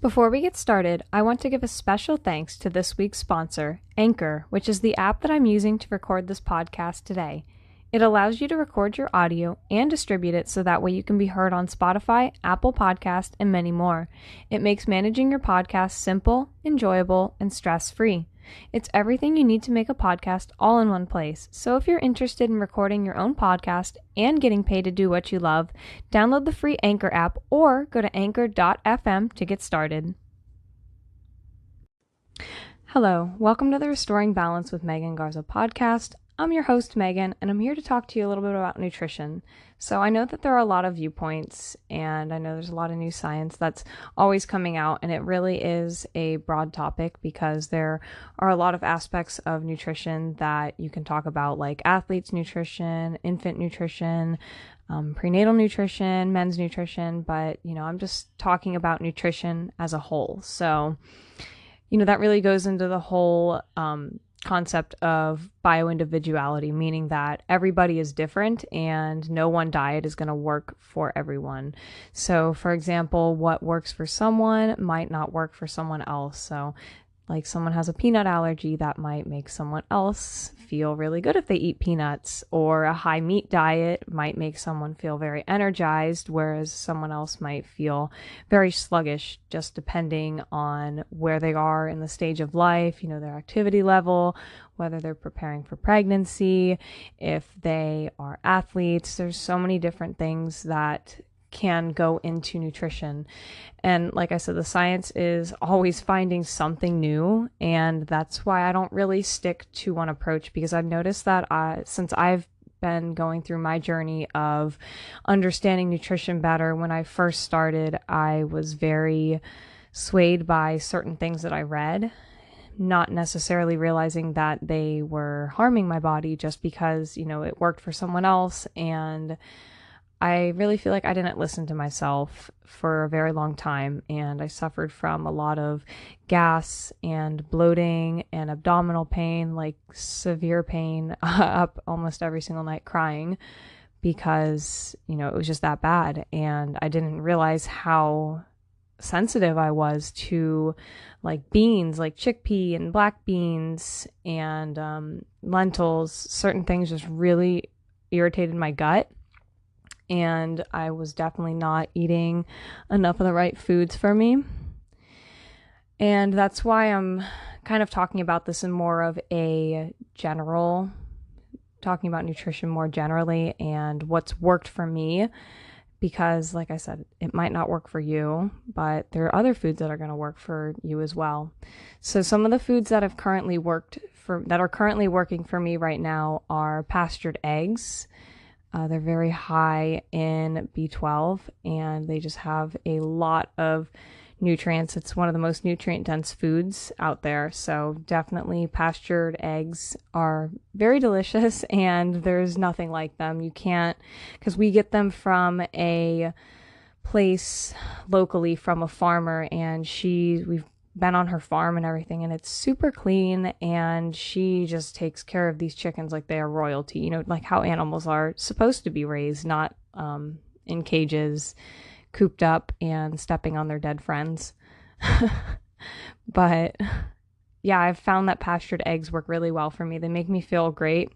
Before we get started, I want to give a special thanks to this week's sponsor, Anchor, which is the app that I'm using to record this podcast today. It allows you to record your audio and distribute it so that way you can be heard on Spotify, Apple Podcast, and many more. It makes managing your podcast simple, enjoyable, and stress-free. It's everything you need to make a podcast all in one place. So if you're interested in recording your own podcast and getting paid to do what you love, download the free Anchor app or go to anchor.fm to get started. Hello, welcome to the Restoring Balance with Megan Garza podcast. I'm your host, Megan, and I'm here to talk to you a little bit about nutrition. So I know that there are a lot of viewpoints, and I know there's a lot of new science that's always coming out, and it really is a broad topic because there are a lot of aspects of nutrition that you can talk about, like athletes' nutrition, infant nutrition, prenatal nutrition, men's nutrition, but, I'm just talking about nutrition as a whole. So, that really goes into the whole concept of bio-individuality, meaning that everybody is different and no one diet is going to work for everyone. So, for example, what works for someone might not work for someone else. So, like someone has a peanut allergy, that might make someone else feel really good if they eat peanuts, or a high meat diet might make someone feel very energized, whereas someone else might feel very sluggish, just depending on where they are in the stage of life, their activity level, whether they're preparing for pregnancy, if they are athletes. There's so many different things that can go into nutrition. And like I said, the science is always finding something new, and that's why I don't really stick to one approach, because I've noticed that since I've been going through my journey of understanding nutrition better, when I first started, I was very swayed by certain things that I read, not necessarily realizing that they were harming my body just because, it worked for someone else. And I really feel like I didn't listen to myself for a very long time, and I suffered from a lot of gas and bloating and abdominal pain, like severe pain, up almost every single night crying because, it was just that bad. And I didn't realize how sensitive I was to like beans, like chickpea and black beans and lentils. Certain things just really irritated my gut. And I was definitely not eating enough of the right foods for me. And that's why I'm kind of talking about this in more of a general, talking about nutrition more generally and what's worked for me. Because like I said, it might not work for you, but there are other foods that are going to work for you as well. So some of the foods that are currently working for me right now are pastured eggs. They're very high in B12, and they just have a lot of nutrients. It's one of the most nutrient-dense foods out there, so definitely pastured eggs are very delicious, and there's nothing like them. You can't, because we get them from a place locally from a farmer, and we've been on her farm and everything, and it's super clean, and she just takes care of these chickens like they are royalty, like how animals are supposed to be raised, not in cages, cooped up and stepping on their dead friends. But yeah, I've found that pastured eggs work really well for me. They make me feel great.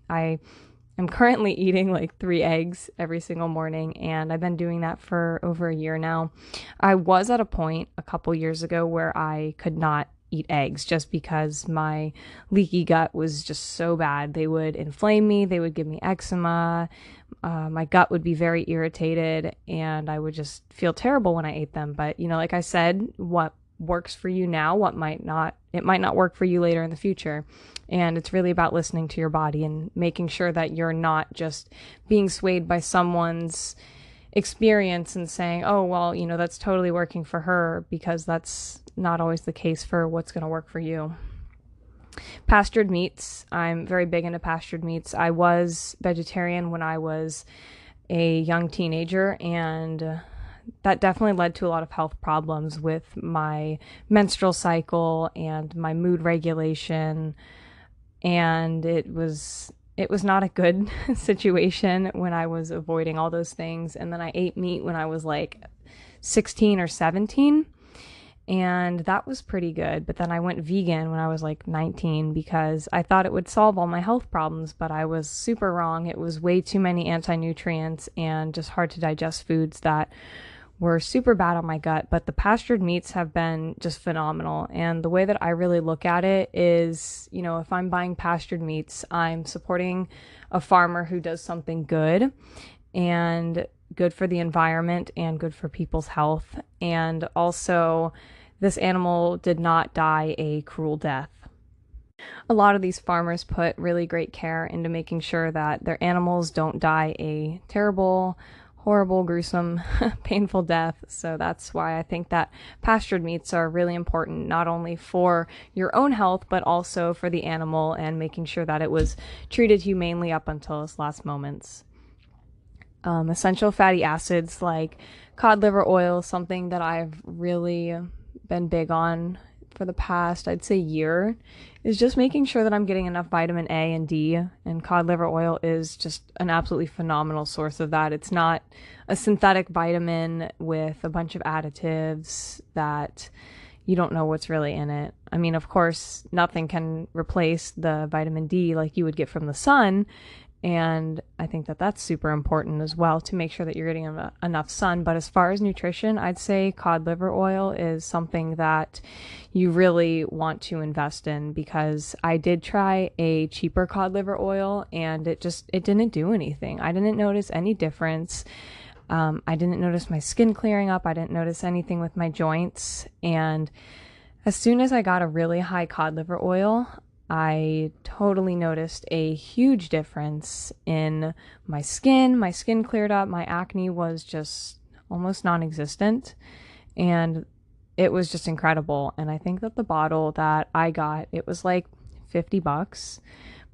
I'm currently eating like 3 eggs every single morning, and I've been doing that for over a year now. I was at a point a couple years ago where I could not eat eggs just because my leaky gut was just so bad. They would inflame me, they would give me eczema, my gut would be very irritated, and I would just feel terrible when I ate them. But, like I said, what works for you now, it might not work for you later in the future. And it's really about listening to your body and making sure that you're not just being swayed by someone's experience and saying, oh, well, that's totally working for her, because that's not always the case for what's going to work for you. Pastured meats. I'm very big into pastured meats. I was vegetarian when I was a young teenager, and that definitely led to a lot of health problems with my menstrual cycle and my mood regulation. And it was not a good situation when I was avoiding all those things. And then I ate meat when I was like 16 or 17. and that was pretty good. But then I went vegan when I was like 19 because I thought it would solve all my health problems, but I was super wrong. It was way too many anti-nutrients and just hard to digest foods that were super bad on my gut. But the pastured meats have been just phenomenal. And the way that I really look at it is, if I'm buying pastured meats, I'm supporting a farmer who does something good and good for the environment and good for people's health. And also, this animal did not die a cruel death. A lot of these farmers put really great care into making sure that their animals don't die a terrible, horrible, gruesome, painful death. So that's why I think that pastured meats are really important, not only for your own health, but also for the animal and making sure that it was treated humanely up until its last moments. Essential fatty acids like cod liver oil, something that I've really been big on for the past, I'd say, year, is just making sure that I'm getting enough vitamin A and D, and cod liver oil is just an absolutely phenomenal source of that. It's not a synthetic vitamin with a bunch of additives that you don't know what's really in it. I mean, of course, nothing can replace the vitamin D like you would get from the sun, and I think that that's super important as well to make sure that you're getting enough sun. But as far as nutrition, I'd say cod liver oil is something that you really want to invest in, because I did try a cheaper cod liver oil and it didn't do anything. I didn't notice any difference. I didn't notice my skin clearing up. I didn't notice anything with my joints. And as soon as I got a really high cod liver oil, I totally noticed a huge difference in my skin. My skin cleared up. My acne was just almost non-existent. And it was just incredible. And I think that the bottle that I got, it was like $50,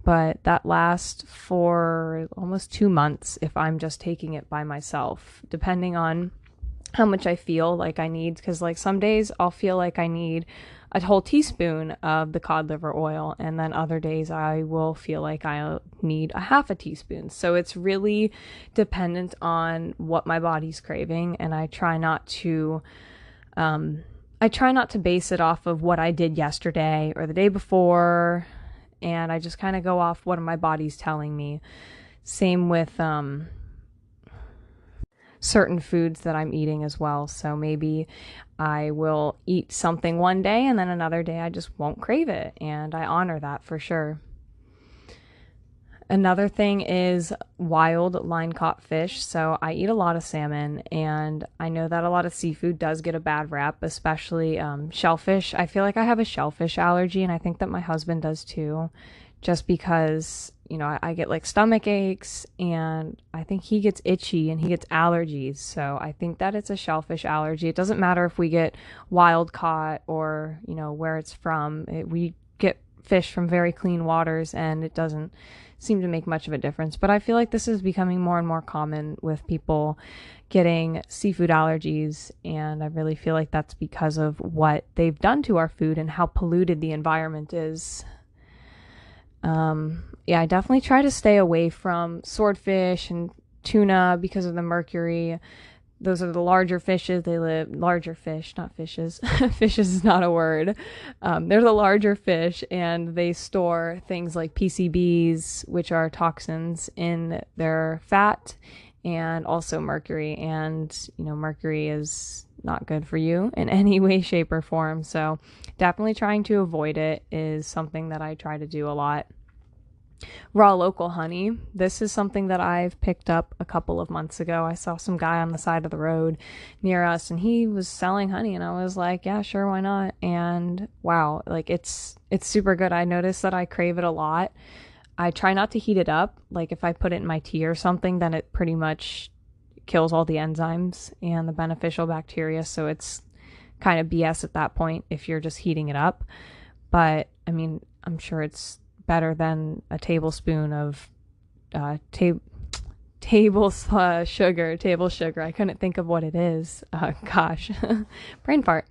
but that lasts for almost 2 months if I'm just taking it by myself, depending on how much I feel like I need. Because like some days I'll feel like I need a whole teaspoon of the cod liver oil, and then other days I will feel like I need a half a teaspoon. So it's really dependent on what my body's craving, and I try not to base it off of what I did yesterday or the day before, and I just kind of go off what my body's telling me. Same with certain foods that I'm eating as well. So maybe I will eat something one day and then another day I just won't crave it, and I honor that for sure. Another thing is wild line-caught fish. So I eat a lot of salmon, and I know that a lot of seafood does get a bad rap, especially shellfish. I feel like I have a shellfish allergy, and I think that my husband does too, just because I get like stomach aches, and I think he gets itchy and he gets allergies. So I think that it's a shellfish allergy. It doesn't matter if we get wild caught or, where it's from. We get fish from very clean waters, and it doesn't seem to make much of a difference. But I feel like this is becoming more and more common with people getting seafood allergies, and I really feel like that's because of what they've done to our food and how polluted the environment is. I definitely try to stay away from swordfish and tuna because of the mercury. Those are the larger fishes. Larger fish, not fishes. Fishes is not a word. They're the larger fish, and they store things like PCBs, which are toxins, in their fat, and also mercury. And, mercury is not good for you in any way, shape, or form. So definitely trying to avoid it is something that I try to do a lot. Raw local honey. This is something that I've picked up a couple of months ago. I saw some guy on the side of the road near us, and he was selling honey, and I was like, yeah, sure, why not? And wow, like it's super good. I noticed that I crave it a lot. I try not to heat it up. Like if I put it in my tea or something, then it pretty much kills all the enzymes and the beneficial bacteria. So it's kind of BS at that point if you're just heating it up. But I mean, I'm sure it's better than a tablespoon of table sugar. I couldn't think of what it is. Gosh, brain fart.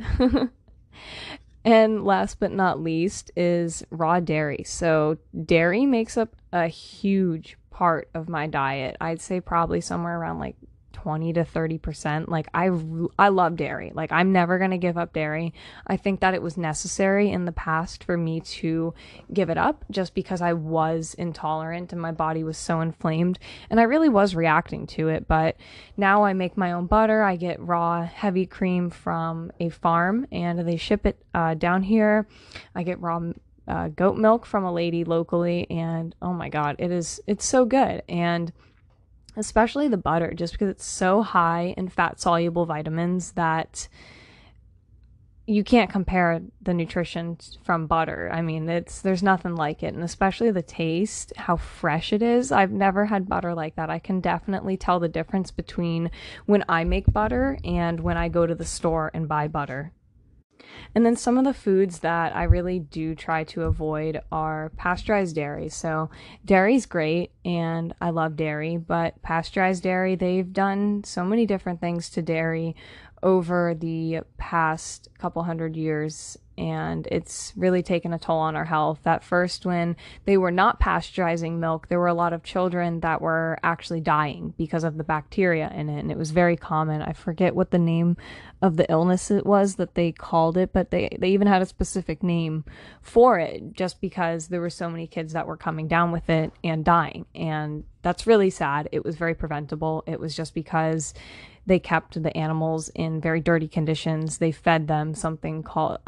And last but not least is raw dairy. So dairy makes up a huge part of my diet. I'd say probably somewhere around like 20 to 30%. Like I love dairy. Like I'm never going to give up dairy. I think that it was necessary in the past for me to give it up just because I was intolerant and my body was so inflamed and I really was reacting to it. But now I make my own butter. I get raw heavy cream from a farm and they ship it down here. I get raw goat milk from a lady locally, and oh my god, it's so good. And especially the butter, just because it's so high in fat soluble vitamins that you can't compare the nutrition from butter. I mean, there's nothing like it. And especially the taste, how fresh it is. I've never had butter like that. I can definitely tell the difference between when I make butter and when I go to the store and buy butter. And then some of the foods that I really do try to avoid are pasteurized dairy. So dairy's great and I love dairy, but pasteurized dairy, they've done so many different things to dairy over the past couple hundred years, and it's really taken a toll on our health. At first, when they were not pasteurizing milk, there were a lot of children that were actually dying because of the bacteria in it, and it was very common. I forget what the name of the illness it was that they called it, but they even had a specific name for it just because there were so many kids that were coming down with it and dying, and that's really sad. It was very preventable. It was just because they kept the animals in very dirty conditions. They fed them something called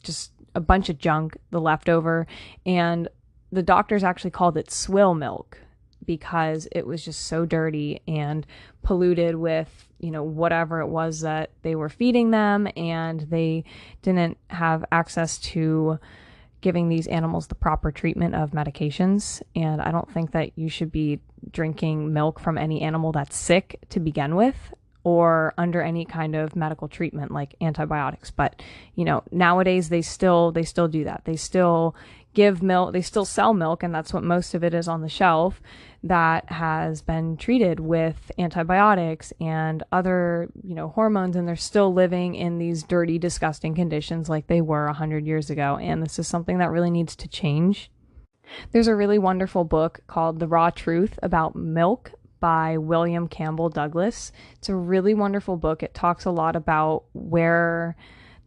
just a bunch of junk, the leftover, and the doctors actually called it swill milk because it was just so dirty and polluted with, whatever it was that they were feeding them, and they didn't have access to giving these animals the proper treatment of medications. And I don't think that you should be drinking milk from any animal that's sick to begin with or under any kind of medical treatment like antibiotics. But, nowadays they still do that. They still give milk, they still sell milk, and that's what most of it is on the shelf, that has been treated with antibiotics and other, hormones, and they're still living in these dirty, disgusting conditions like they were 100 years ago. And this is something that really needs to change. There's a really wonderful book called The Raw Truth About Milk by William Campbell Douglas. It's a really wonderful book. It talks a lot about where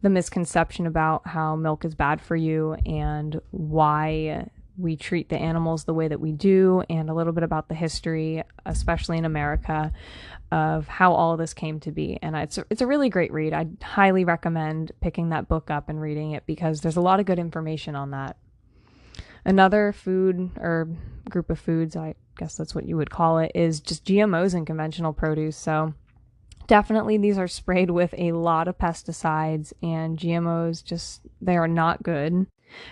the misconception about how milk is bad for you and why we treat the animals the way that we do, and a little bit about the history, especially in America, of how all of this came to be. And it's a really great read. I highly recommend picking that book up and reading it because there's a lot of good information on that. Another food or group of foods, I guess that's what you would call it, is just GMOs in conventional produce. So definitely these are sprayed with a lot of pesticides, and GMOs they are not good.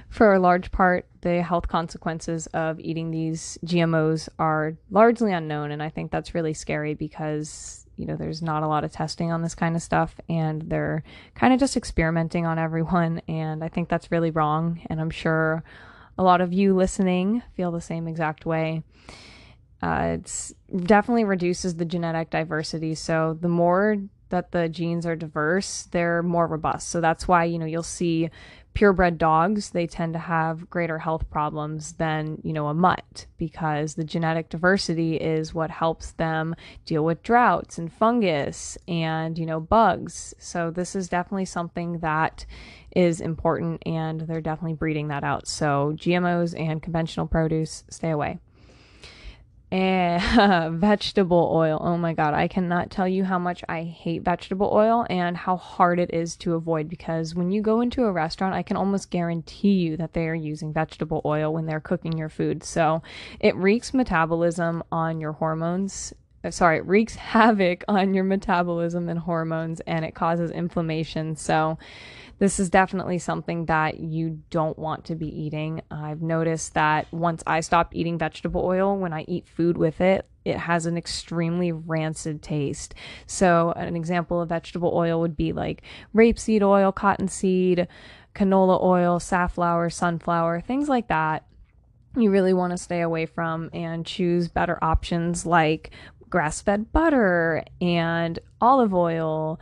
For a large part, the health consequences of eating these GMOs are largely unknown, and I think that's really scary because, there's not a lot of testing on this kind of stuff, and they're kind of just experimenting on everyone, and I think that's really wrong, and I'm sure a lot of you listening feel the same exact way. It's definitely reduces the genetic diversity, so the more that the genes are diverse, they're more robust. So that's why, you'll see purebred dogs, they tend to have greater health problems than, a mutt, because the genetic diversity is what helps them deal with droughts and fungus and, bugs. So this is definitely something that is important, and they're definitely breeding that out. So GMOs and conventional produce, stay away. And vegetable oil. Oh my God. I cannot tell you how much I hate vegetable oil and how hard it is to avoid, because when you go into a restaurant, I can almost guarantee you that they are using vegetable oil when they're cooking your food. So it wreaks metabolism on your hormones. It wreaks havoc on your metabolism and hormones, and it causes inflammation. So this is definitely something that you don't want to be eating. I've noticed that once I stop eating vegetable oil, when I eat food with it, it has an extremely rancid taste. So an example of vegetable oil would be like rapeseed oil, cottonseed, canola oil, safflower, sunflower, things like that. You really want to stay away from and choose better options like grass-fed butter and olive oil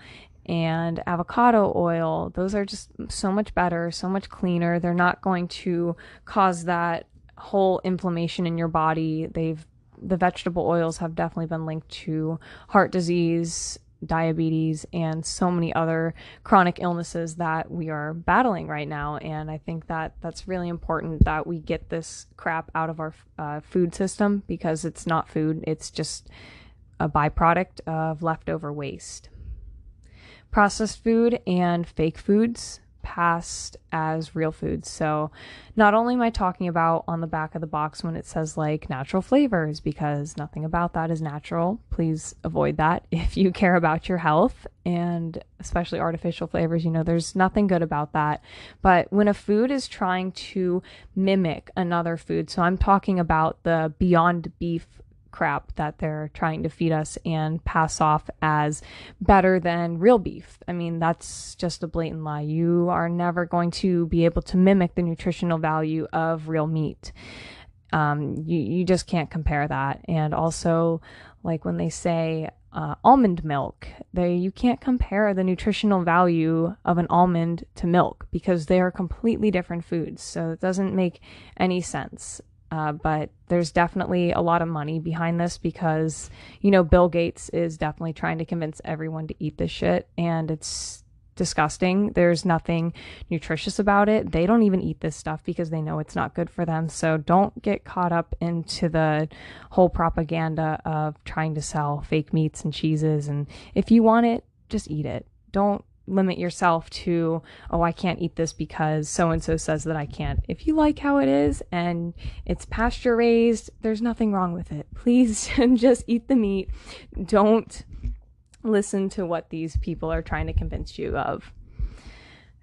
and avocado oil. Those are just so much better, so much cleaner. They're not going to cause that whole inflammation in your body. They've the vegetable oils have definitely been linked to heart disease, diabetes, and so many other chronic illnesses that we are battling right now. And I think that that's really important that we get this crap out of our food system, because it's not food, it's just a byproduct of leftover waste. Processed food and fake foods passed as real foods. So not only am I talking about on the back of the box when it says like natural flavors, because nothing about that is natural. Please avoid that if you care about your health, and especially artificial flavors. There's nothing good about that. But when a food is trying to mimic another food, so I'm talking about the Beyond Beef crap that they're trying to feed us and pass off as better than real beef. I mean, that's just a blatant lie. You are never going to be able to mimic the nutritional value of real meat. You just can't compare that. And also, like when they say almond milk, you can't compare the nutritional value of an almond to milk, because they are completely different foods. So it doesn't make any sense. But there's definitely a lot of money behind this, because, Bill Gates is definitely trying to convince everyone to eat this shit, and it's disgusting. There's nothing nutritious about it. They don't even eat this stuff because they know it's not good for them. So don't get caught up into the whole propaganda of trying to sell fake meats and cheeses. And if you want it, just eat it. Don't limit yourself to, oh, I can't eat this because so-and-so says that I can't. If you like how it is and it's pasture raised, there's nothing wrong with it. Please just eat the meat. Don't listen to what these people are trying to convince you of.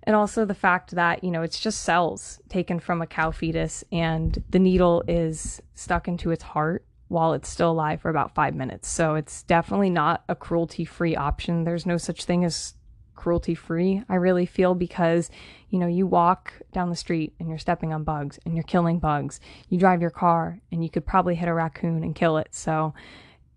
And also the fact that, it's just cells taken from a cow fetus, and the needle is stuck into its heart while it's still alive for about 5 minutes. So it's definitely not a cruelty-free option. There's no such thing as cruelty-free, I really feel, because you walk down the street and you're stepping on bugs and you're killing bugs. You drive your car and you could probably hit a raccoon and kill it. So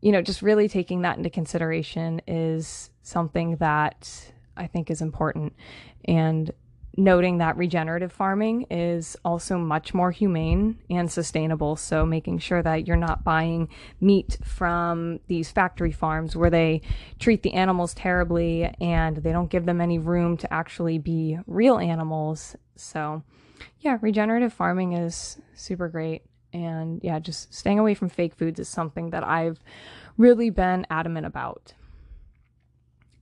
just really taking that into consideration is something that I think is important, and noting that regenerative farming is also much more humane and sustainable. So making sure that you're not buying meat from these factory farms where they treat the animals terribly and they don't give them any room to actually be real animals. So yeah, regenerative farming is super great. And yeah, just staying away from fake foods is something that I've really been adamant about.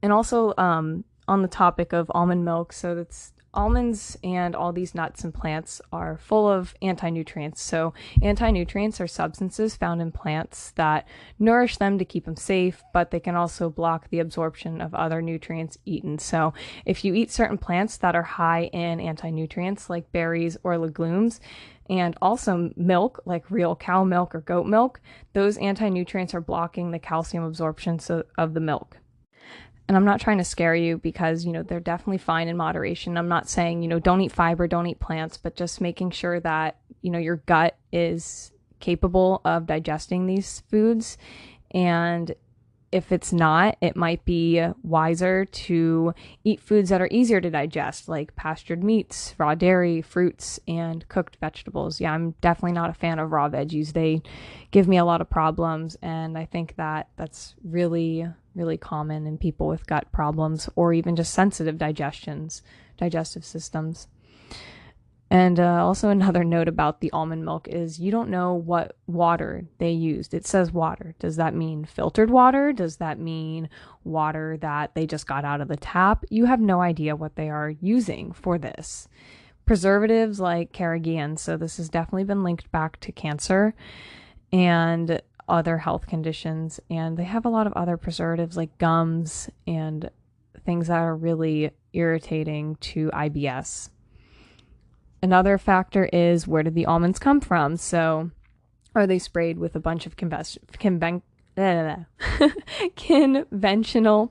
And also on the topic of almond milk, so that's almonds and all these nuts and plants are full of anti-nutrients. So anti-nutrients are substances found in plants that nourish them to keep them safe, but they can also block the absorption of other nutrients eaten. So if you eat certain plants that are high in anti-nutrients, like berries or legumes, and also milk, like real cow milk or goat milk, those anti-nutrients are blocking the calcium absorption of the milk. And I'm not trying to scare you, because, they're definitely fine in moderation. I'm not saying, don't eat fiber, don't eat plants, but just making sure that, your gut is capable of digesting these foods. And if it's not, it might be wiser to eat foods that are easier to digest, like pastured meats, raw dairy, fruits, and cooked vegetables. Yeah, I'm definitely not a fan of raw veggies. They give me a lot of problems, and I think that that's really, really common in people with gut problems, or even just sensitive digestive systems. And also another note about the almond milk is you don't know what water they used. It says water. Does that mean filtered water? Does that mean water that they just got out of the tap? You have no idea what they are using for this. Preservatives like carrageenan, so this has definitely been linked back to cancer and other health conditions. And they have a lot of other preservatives like gums and things that are really irritating to IBS. Another factor is, where did the almonds come from? So are they sprayed with a bunch of conventional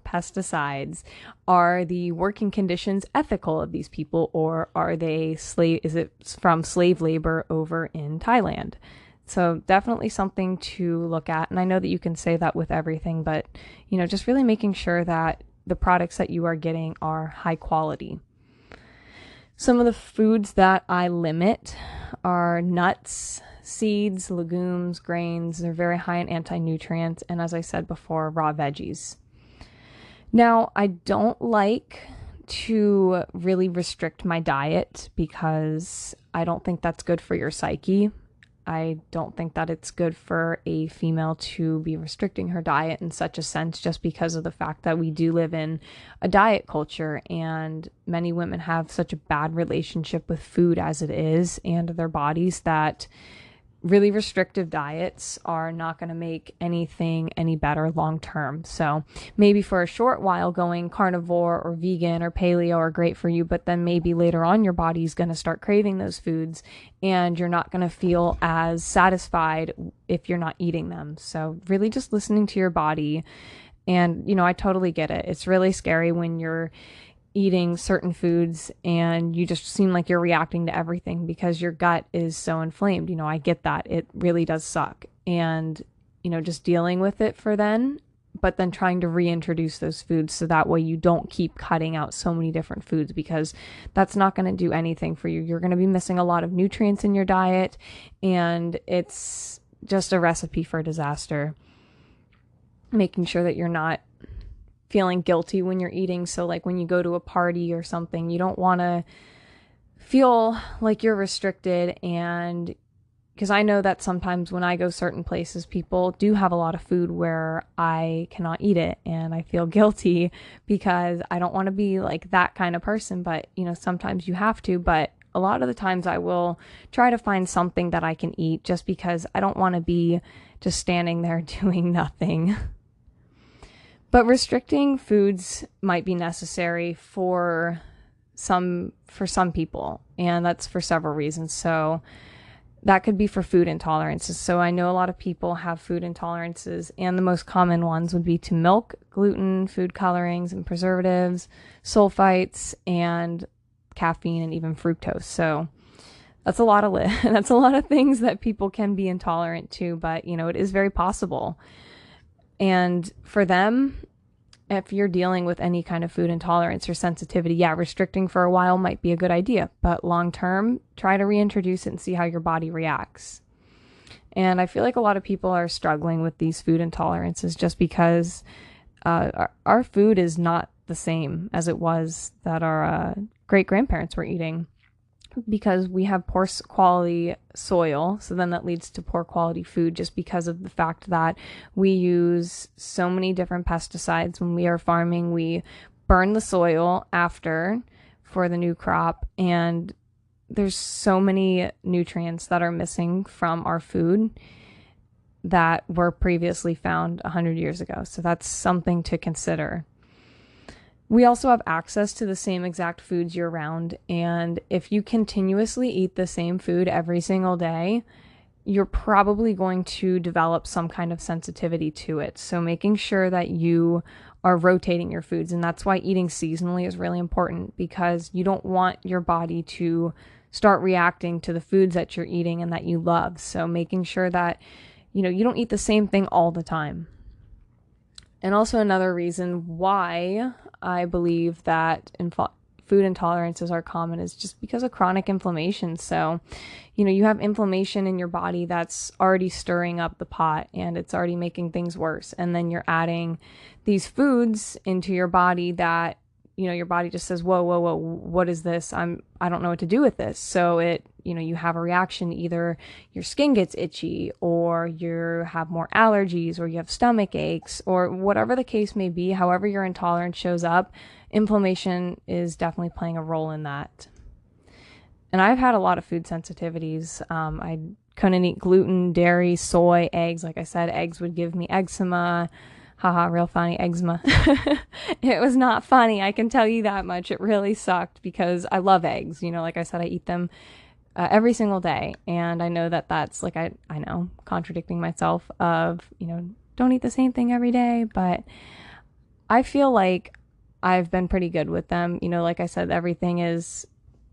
pesticides? Are the working conditions ethical of these people, or are they is it from slave labor over in Thailand? So definitely something to look at. And I know that you can say that with everything, but just really making sure that the products that you are getting are high quality. Some of the foods that I limit are nuts, seeds, legumes, grains. They're very high in anti-nutrients, and as I said before, raw veggies. Now, I don't like to really restrict my diet because I don't think that's good for your psyche. I don't think that it's good for a female to be restricting her diet in such a sense, just because of the fact that we do live in a diet culture, and many women have such a bad relationship with food as it is and their bodies that really restrictive diets are not going to make anything any better long term. So maybe for a short while going carnivore or vegan or paleo are great for you, but then maybe later on your body's going to start craving those foods and you're not going to feel as satisfied if you're not eating them. So really just listening to your body. And, I totally get it. It's really scary when you're eating certain foods and you just seem like you're reacting to everything because your gut is so inflamed. I get that. It really does suck. And, just dealing with it for then, but then trying to reintroduce those foods so that way you don't keep cutting out so many different foods, because that's not going to do anything for you. You're going to be missing a lot of nutrients in your diet, and it's just a recipe for disaster. Making sure that you're not feeling guilty when you're eating. So like when you go to a party or something, you don't want to feel like you're restricted. And because I know that sometimes when I go certain places, people do have a lot of food where I cannot eat it, and I feel guilty because I don't want to be like that kind of person. But sometimes you have to. But a lot of the times I will try to find something that I can eat, just because I don't want to be just standing there doing nothing. But restricting foods might be necessary for some people, and that's for several reasons. So that could be for food intolerances. So I know a lot of people have food intolerances, and the most common ones would be to milk, gluten, food colorings and preservatives, sulfites, and caffeine, and even fructose. So that's a lot of that's a lot of things that people can be intolerant to, but it is very possible. And for them, if you're dealing with any kind of food intolerance or sensitivity, restricting for a while might be a good idea, but long term, try to reintroduce it and see how your body reacts. And I feel like a lot of people are struggling with these food intolerances just because our food is not the same as it was that our great-grandparents were eating, because we have poor quality soil. So then that leads to poor quality food, just because of the fact that we use so many different pesticides when we are farming. We burn the soil after for the new crop, and there's so many nutrients that are missing from our food that were previously found 100 years ago. So that's something to consider. We also have access to the same exact foods year round, and if you continuously eat the same food every single day, you're probably going to develop some kind of sensitivity to it. So making sure that you are rotating your foods, and that's why eating seasonally is really important, because you don't want your body to start reacting to the foods that you're eating and that you love. So making sure that you don't eat the same thing all the time. And also another reason why I believe that food intolerances are common is just because of chronic inflammation. So, you have inflammation in your body that's already stirring up the pot, and it's already making things worse. And then you're adding these foods into your body that, your body just says, whoa, what is this? I don't know what to do with this. So you have a reaction. Either your skin gets itchy, or you have more allergies, or you have stomach aches, or whatever the case may be. However your intolerance shows up, inflammation is definitely playing a role in that. And I've had a lot of food sensitivities. I couldn't eat gluten, dairy, soy, eggs. Like I said, eggs would give me eczema. Haha, real funny, eczema. It was not funny, I can tell you that much. It really sucked, because I love eggs. Like I said, I eat them every single day. And I know that that's like, I know, contradicting myself of, don't eat the same thing every day. But I feel like I've been pretty good with them. Like I said,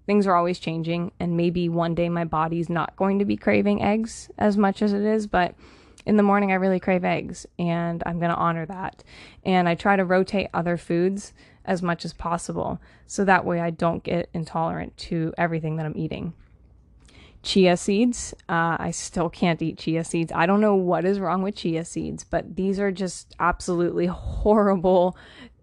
things are always changing. And maybe one day my body's not going to be craving eggs as much as it is. But in the morning, I really crave eggs, and I'm going to honor that. And I try to rotate other foods as much as possible, so that way I don't get intolerant to everything that I'm eating. Chia seeds. I still can't eat chia seeds. I don't know what is wrong with chia seeds, but these are just absolutely horrible.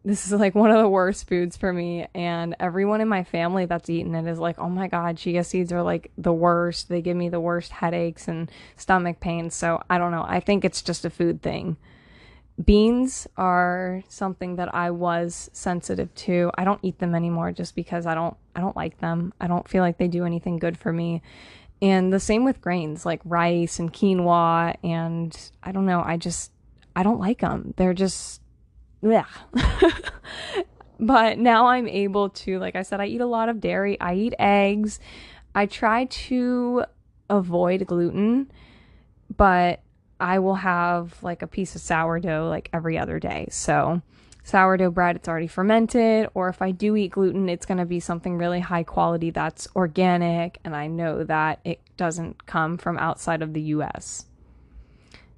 This is like one of the worst foods for me. And everyone in my family that's eaten it is like, oh my God, chia seeds are like the worst. They give me the worst headaches and stomach pains. So I don't know. I think it's just a food thing. Beans are something that I was sensitive to. I don't eat them anymore just because I don't like them. I don't feel like they do anything good for me. And the same with grains like rice and quinoa, and I don't know, I don't like them. They're just yeah. But now I'm able to, like I said, I eat a lot of dairy. I eat eggs. I try to avoid gluten, but I will have like a piece of sourdough like every other day. So sourdough bread, it's already fermented, or if I do eat gluten, it's going to be something really high quality that's organic, and I know that it doesn't come from outside of the US.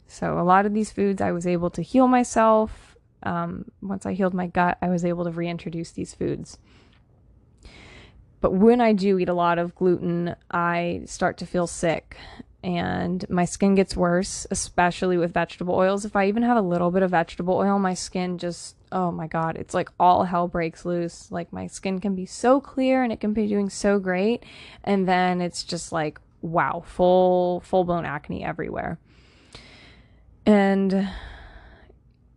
So a lot of these foods I was able to heal myself. Once I healed my gut, I was able to reintroduce these foods. But when I do eat a lot of gluten, I start to feel sick and my skin gets worse, especially with vegetable oils. If I even have a little bit of vegetable oil, my skin just, oh my God, it's like all hell breaks loose. Like my skin can be so clear and it can be doing so great. And then it's just like, wow, full blown acne everywhere. And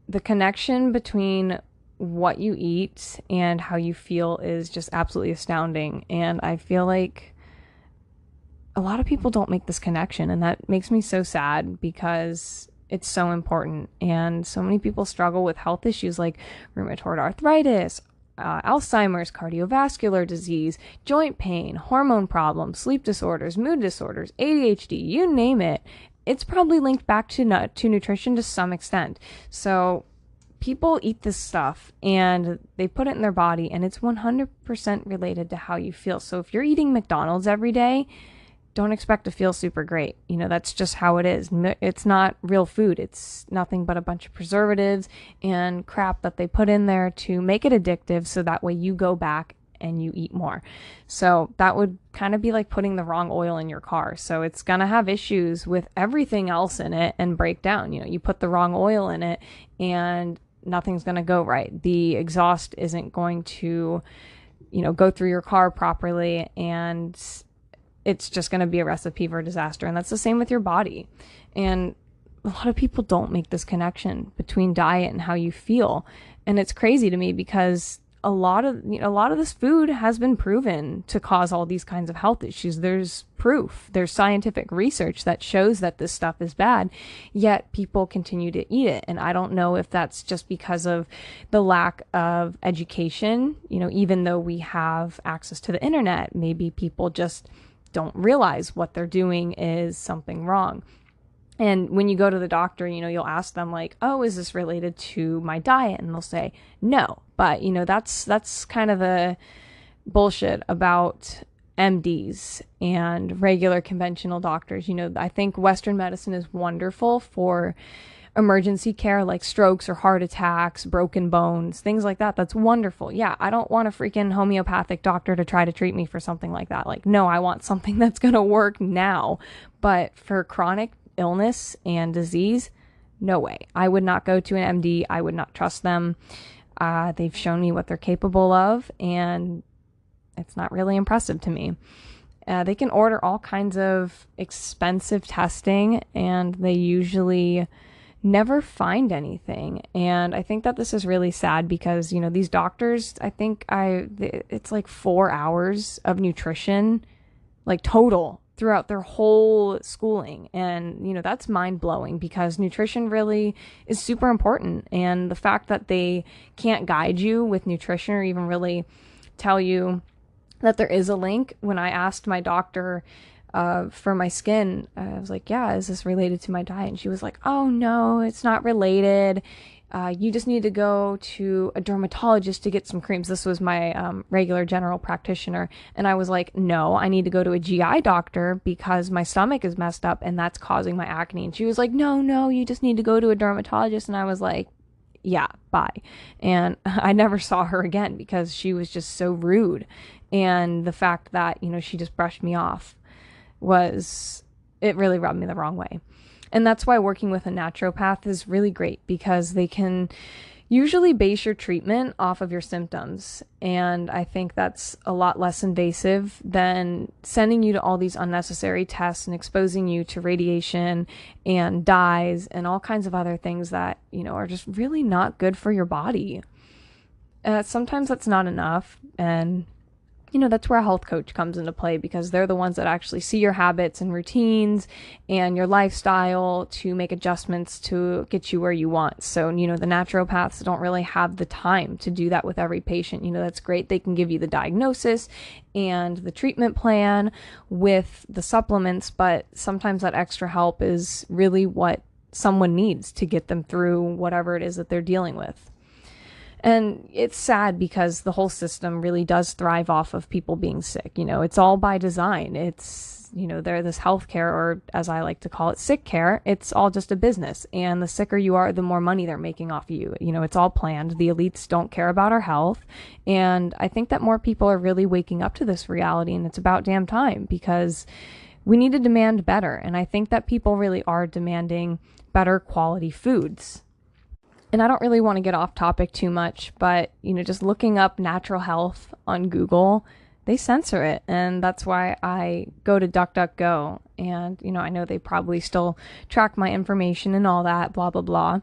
the connection between what you eat and how you feel is just absolutely astounding. And I feel like a lot of people don't make this connection, and that makes me so sad because it's so important. And so many people struggle with health issues like rheumatoid arthritis, Alzheimer's, cardiovascular disease, joint pain, hormone problems, sleep disorders, mood disorders, ADHD, you name it. It's probably linked back to nutrition to some extent. So people eat this stuff and they put it in their body, and it's 100% related to how you feel. So if you're eating McDonald's every day, don't expect to feel super great. You know, that's just how it is. It's not real food. It's nothing but a bunch of preservatives and crap that they put in there to make it addictive, so that way you go back and you eat more. So that would kind of be like putting the wrong oil in your car. So it's going to have issues with everything else in it and break down. You know, you put the wrong oil in it and nothing's going to go right. The exhaust isn't going to, go through your car properly, and it's just going to be a recipe for disaster. And that's the same with your body. And a lot of people don't make this connection between diet and how you feel. And it's crazy to me because a lot of this food has been proven to cause all these kinds of health issues. There's proof, there's scientific research that shows that this stuff is bad, yet people continue to eat it. And I don't know if that's just because of the lack of education. Even though we have access to the internet, maybe people just don't realize what they're doing is something wrong. And when you go to the doctor, you'll ask them like, oh, is this related to my diet? And they'll say no. But, that's kind of the bullshit about MDs and regular conventional doctors. I think Western medicine is wonderful for emergency care like strokes or heart attacks, broken bones, things like that. That's wonderful. Yeah, I don't want a freaking homeopathic doctor to try to treat me for something like that. Like, no, I want something that's going to work now. But for chronic illness and disease, no way. I would not go to an MD. I would not trust them. They've shown me what they're capable of, and it's not really impressive to me. They can order all kinds of expensive testing, and they usually never find anything. And I think that this is really sad because, these doctors, it's like 4 hours of nutrition, like total, throughout their whole schooling. And, that's mind-blowing because nutrition really is super important. And the fact that they can't guide you with nutrition or even really tell you that there is a link. When I asked my doctor for my skin, I was like, yeah, is this related to my diet? And she was like, oh no, it's not related. You just need to go to a dermatologist to get some creams. This was my regular general practitioner. And I was like, no, I need to go to a GI doctor because my stomach is messed up and that's causing my acne. And she was like, no, you just need to go to a dermatologist. And I was like, yeah, bye. And I never saw her again because she was just so rude. And the fact that, she just brushed me off. it really rubbed me the wrong way. And that's why working with a naturopath is really great, because they can usually base your treatment off of your symptoms. And I think that's a lot less invasive than sending you to all these unnecessary tests and exposing you to radiation and dyes and all kinds of other things that, are just really not good for your body. Sometimes that's not enough. And that's where a health coach comes into play, because they're the ones that actually see your habits and routines and your lifestyle to make adjustments to get you where you want. So, the naturopaths don't really have the time to do that with every patient. That's great. They can give you the diagnosis and the treatment plan with the supplements, but sometimes that extra help is really what someone needs to get them through whatever it is that they're dealing with. And it's sad, because the whole system really does thrive off of people being sick. It's all by design. It's, they're this healthcare, or as I like to call it, sick care. It's all just a business. And the sicker you are, the more money they're making off of you. It's all planned. The elites don't care about our health. And I think that more people are really waking up to this reality, and it's about damn time, because we need to demand better. And I think that people really are demanding better quality foods. And I don't really want to get off topic too much, but, just looking up natural health on Google, they censor it. And that's why I go to DuckDuckGo. And, I know they probably still track my information and all that, blah, blah, blah.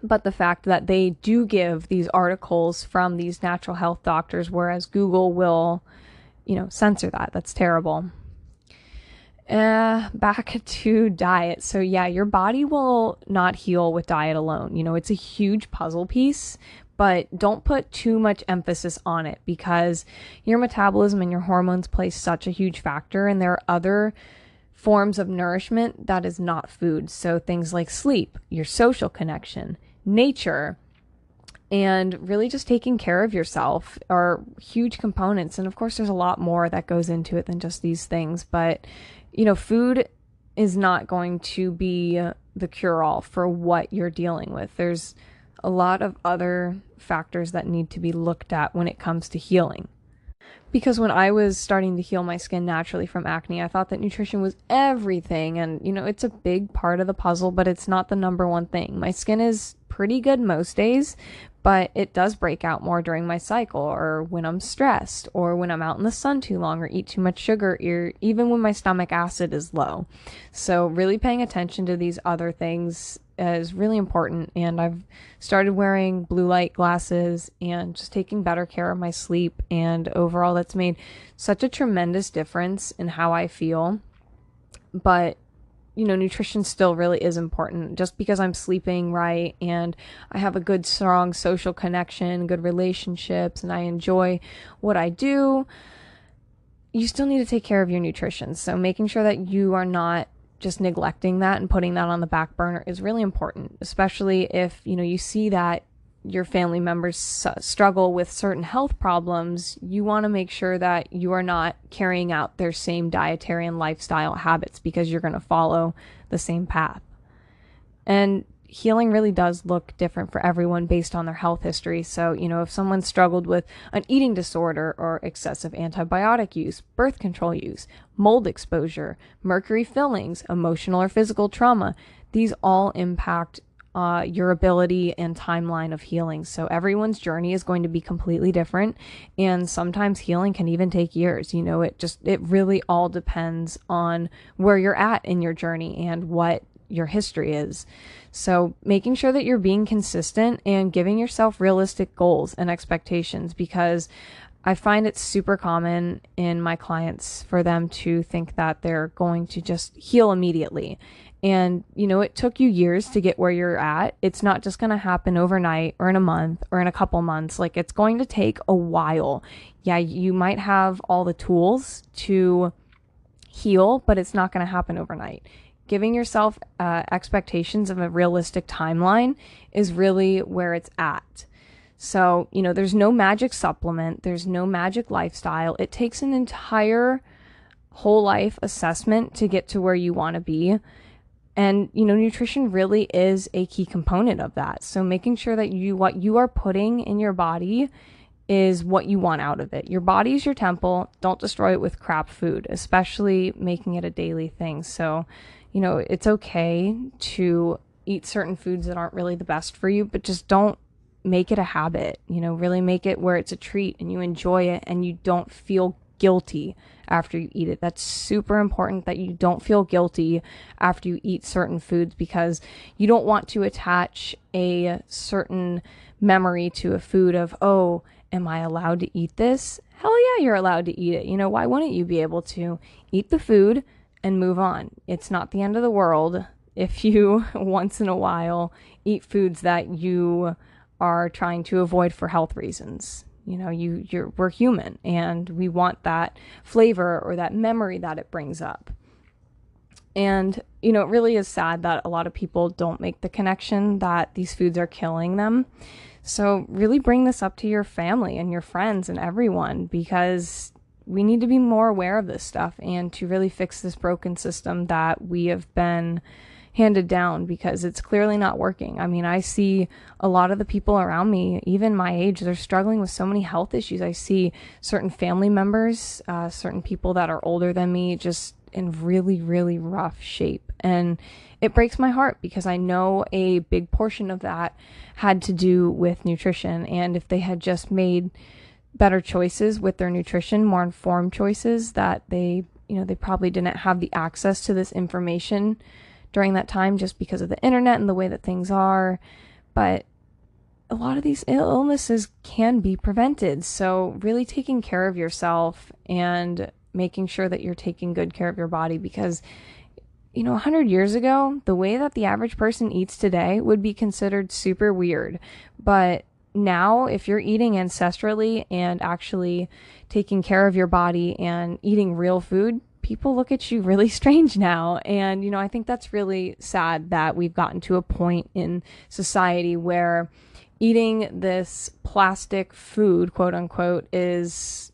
But the fact that they do give these articles from these natural health doctors, whereas Google will, censor that. That's terrible. Back to diet. So yeah, your body will not heal with diet alone. It's a huge puzzle piece, but don't put too much emphasis on it, because your metabolism and your hormones play such a huge factor, and there are other forms of nourishment that is not food. So things like sleep, your social connection, nature, and really just taking care of yourself are huge components. And of course, there's a lot more that goes into it than just these things, but food is not going to be the cure-all for what you're dealing with. There's a lot of other factors that need to be looked at when it comes to healing. Because when I was starting to heal my skin naturally from acne, I thought that nutrition was everything. And, it's a big part of the puzzle, but it's not the number one thing. My skin is pretty good most days, but it does break out more during my cycle, or when I'm stressed, or when I'm out in the sun too long, or eat too much sugar, or even when my stomach acid is low. So really paying attention to these other things is really important. And I've started wearing blue light glasses and just taking better care of my sleep. And overall, that's made such a tremendous difference in how I feel. But nutrition still really is important. Just because I'm sleeping right and I have a good, strong social connection, good relationships, and I enjoy what I do, you still need to take care of your nutrition. So making sure that you are not just neglecting that and putting that on the back burner is really important, especially if, you see that your family members struggle with certain health problems. You want to make sure that you are not carrying out their same dietary and lifestyle habits, because you're going to follow the same path. And healing really does look different for everyone based on their health history. So, if someone struggled with an eating disorder, or excessive antibiotic use, birth control use, mold exposure, mercury fillings, emotional or physical trauma, these all impact your ability and timeline of healing. So everyone's journey is going to be completely different, and sometimes healing can even take years. It really all depends on where you're at in your journey and what your history is. So making sure that you're being consistent and giving yourself realistic goals and expectations, because I find it's super common in my clients for them to think that they're going to just heal immediately. And, it took you years to get where you're at. It's not just going to happen overnight, or in a month, or in a couple months. Like, it's going to take a while. Yeah, you might have all the tools to heal, but it's not going to happen overnight. Giving yourself expectations of a realistic timeline is really where it's at. So, there's no magic supplement. There's no magic lifestyle. It takes an entire whole life assessment to get to where you want to be. And, nutrition really is a key component of that. So making sure that what you are putting in your body is what you want out of it. Your body is your temple. Don't destroy it with crap food, especially making it a daily thing. So, it's okay to eat certain foods that aren't really the best for you, but just don't make it a habit. Really make it where it's a treat and you enjoy it and you don't feel guilty after you eat it. That's super important, that you don't feel guilty after you eat certain foods, because you don't want to attach a certain memory to a food of, oh, am I allowed to eat this? Hell yeah, you're allowed to eat it. Why wouldn't you be able to eat the food and move on? It's not the end of the world if you once in a while eat foods that you are trying to avoid for health reasons. We're human and we want that flavor or that memory that it brings up. And, it really is sad that a lot of people don't make the connection that these foods are killing them. So really bring this up to your family and your friends and everyone, because we need to be more aware of this stuff and to really fix this broken system that we have been handed down, because it's clearly not working. I mean, I see a lot of the people around me, even my age, they're struggling with so many health issues. I see certain family members, certain people that are older than me, just in really, really rough shape. And it breaks my heart, because I know a big portion of that had to do with nutrition. And if they had just made better choices with their nutrition, more informed choices, that they probably didn't have the access to this information during that time, just because of the internet and the way that things are. But a lot of these illnesses can be prevented. So really taking care of yourself and making sure that you're taking good care of your body, because 100 years ago, the way that the average person eats today would be considered super weird. But now, if you're eating ancestrally and actually taking care of your body and eating real food, people look at you really strange now. And, I think that's really sad that we've gotten to a point in society where eating this plastic food, quote unquote, is,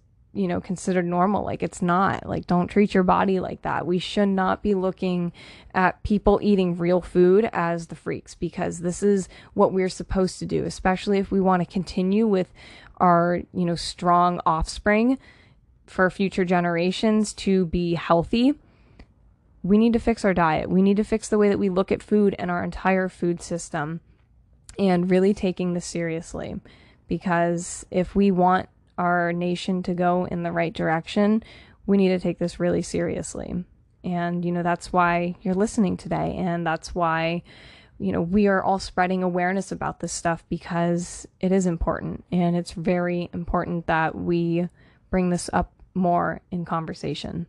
considered normal. Like, it's not. Like, don't treat your body like that. We should not be looking at people eating real food as the freaks, because this is what we're supposed to do, especially if we want to continue with our, strong offspring for future generations to be healthy. We need to fix our diet. We need to fix the way that we look at food and our entire food system, and really taking this seriously, because if we want our nation to go in the right direction, we need to take this really seriously. And, that's why you're listening today. And that's why, we are all spreading awareness about this stuff, because it is important. And it's very important that we bring this up more in conversation.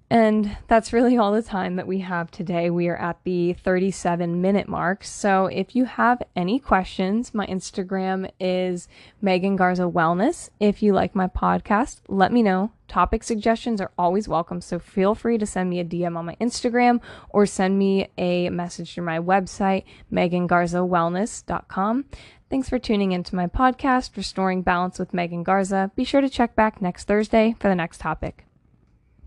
And that's really all the time that we have today. We are at the 37-minute mark. So if you have any questions, my Instagram is Megan Garza Wellness. If you like my podcast, let me know. Topic suggestions are always welcome. So feel free to send me a DM on my Instagram or send me a message through my website, megangarzawellness.com. Thanks for tuning into my podcast, Restoring Balance with Megan Garza. Be sure to check back next Thursday for the next topic.